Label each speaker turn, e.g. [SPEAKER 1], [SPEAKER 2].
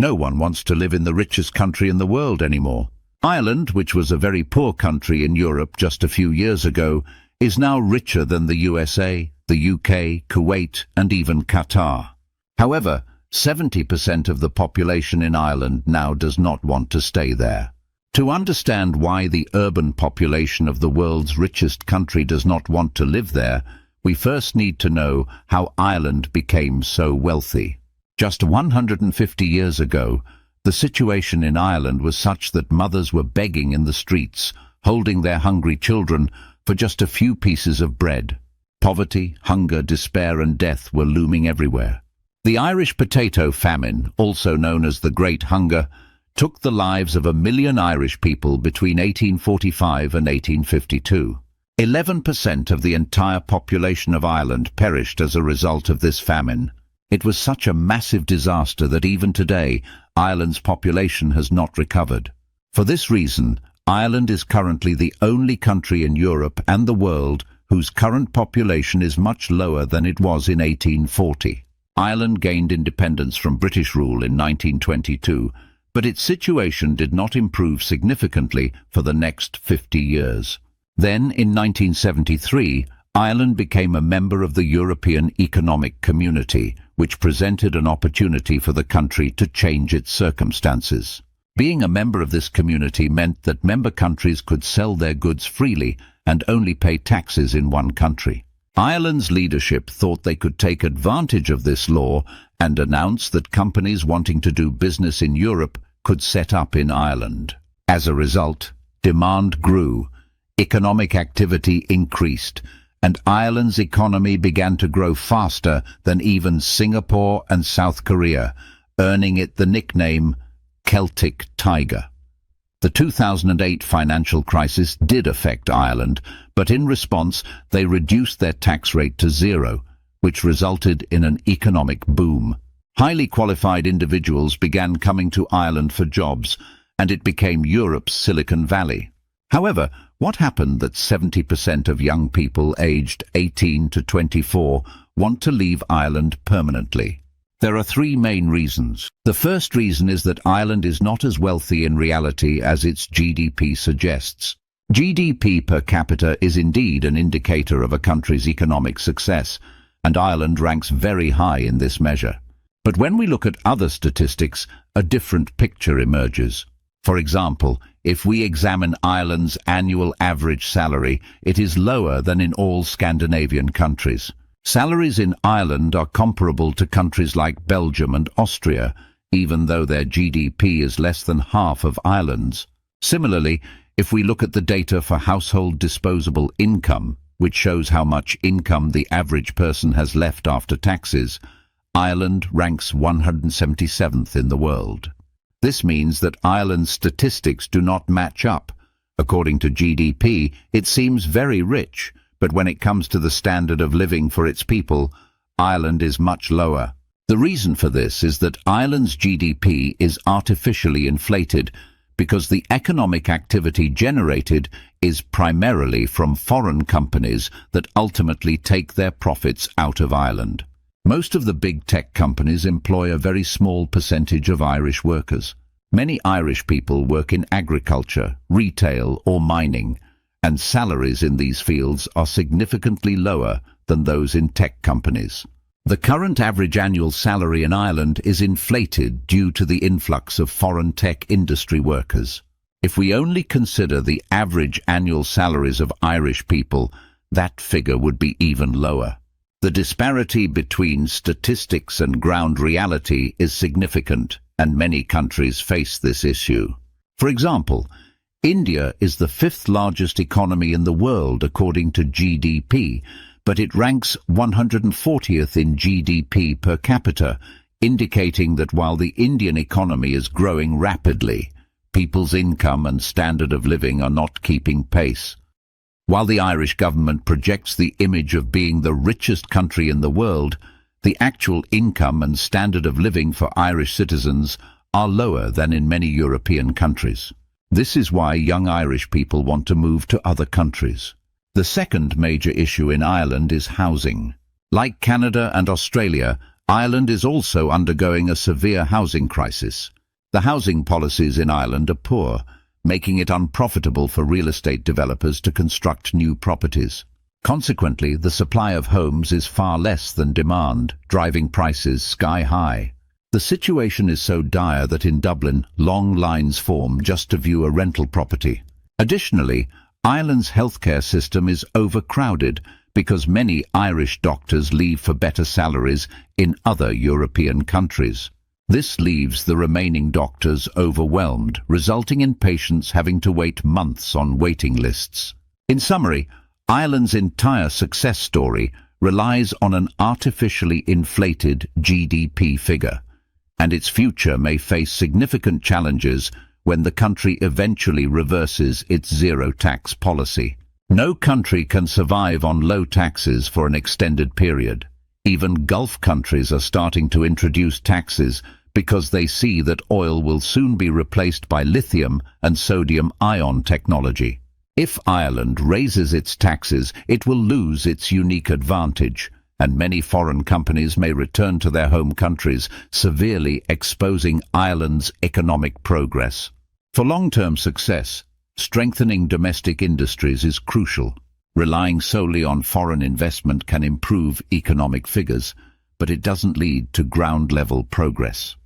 [SPEAKER 1] No one wants to live in the richest country in the world anymore. Ireland, which was a very poor country in Europe just a few years ago, is now richer than the USA, the UK, Kuwait, and even Qatar. However, 70% of the population in Ireland now does not want to stay there. To understand why the urban population of the world's richest country does not want to live there, we first need to know how Ireland became so wealthy. Just 150 years ago, the situation in Ireland was such that mothers were begging in the streets, holding their hungry children for just a few pieces of bread. Poverty, hunger, despair, and death were looming everywhere. The Irish potato famine, also known as the Great Hunger, took the lives of 1 million Irish people between 1845 and 1852. 11% of the entire population of Ireland perished as a result of this famine. It was such a massive disaster that even today, Ireland's population has not recovered. For this reason, Ireland is currently the only country in Europe and the world whose current population is much lower than it was in 1840. Ireland gained independence from British rule in 1922, but its situation did not improve significantly for the next 50 years. Then, in 1973, Ireland became a member of the European Economic Community, which presented an opportunity for the country to change its circumstances. Being a member of this community meant that member countries could sell their goods freely and only pay taxes in one country. Ireland's leadership thought they could take advantage of this law and announced that companies wanting to do business in Europe could set up in Ireland. As a result, demand grew, economic activity increased, and Ireland's economy began to grow faster than even Singapore and South Korea, earning it the nickname Celtic Tiger. The 2008 financial crisis did affect Ireland, but in response they reduced their tax rate to 0, which resulted in an economic boom. Highly qualified individuals began coming to Ireland for jobs, and it became Europe's Silicon Valley. However, what happened that 70% of young people aged 18 to 24 want to leave Ireland permanently? There are 3 main reasons. The first reason is that Ireland is not as wealthy in reality as its GDP suggests. GDP per capita is indeed an indicator of a country's economic success, and Ireland ranks very high in this measure. But when we look at other statistics, a different picture emerges. For example, if we examine Ireland's annual average salary, it is lower than in all Scandinavian countries. Salaries in Ireland are comparable to countries like Belgium and Austria, even though their GDP is less than half of Ireland's. Similarly, if we look at the data for household disposable income, which shows how much income the average person has left after taxes, Ireland ranks 177th in the world. This means that Ireland's statistics do not match up. According to GDP, it seems very rich, but when it comes to the standard of living for its people, Ireland is much lower. The reason for this is that Ireland's GDP is artificially inflated because the economic activity generated is primarily from foreign companies that ultimately take their profits out of Ireland. Most of the big tech companies employ a very small percentage of Irish workers. Many Irish people work in agriculture, retail, or mining, and salaries in these fields are significantly lower than those in tech companies. The current average annual salary in Ireland is inflated due to the influx of foreign tech industry workers. If we only consider the average annual salaries of Irish people, that figure would be even lower. The disparity between statistics and ground reality is significant, and many countries face this issue. For example, India is the 5th largest economy in the world according to GDP, but it ranks 140th in GDP per capita, indicating that while the Indian economy is growing rapidly, people's income and standard of living are not keeping pace. While the Irish government projects the image of being the richest country in the world, the actual income and standard of living for Irish citizens are lower than in many European countries. This is why young Irish people want to move to other countries. The second major issue in Ireland is housing. Like Canada and Australia, Ireland is also undergoing a severe housing crisis. The housing policies in Ireland are poor, making it unprofitable for real estate developers to construct new properties. Consequently, the supply of homes is far less than demand, driving prices sky high. The situation is so dire that in Dublin, long lines form just to view a rental property. Additionally, Ireland's healthcare system is overcrowded because many Irish doctors leave for better salaries in other European countries. This leaves the remaining doctors overwhelmed, resulting in patients having to wait months on waiting lists. In summary, Ireland's entire success story relies on an artificially inflated GDP figure, and its future may face significant challenges when the country eventually reverses its zero-tax policy. No country can survive on low taxes for an extended period. Even Gulf countries are starting to introduce taxes because they see that oil will soon be replaced by lithium and sodium-ion technology. If Ireland raises its taxes, it will lose its unique advantage, and many foreign companies may return to their home countries, severely exposing Ireland's economic progress. For long-term success, strengthening domestic industries is crucial. Relying solely on foreign investment can improve economic figures, but it doesn't lead to ground-level progress.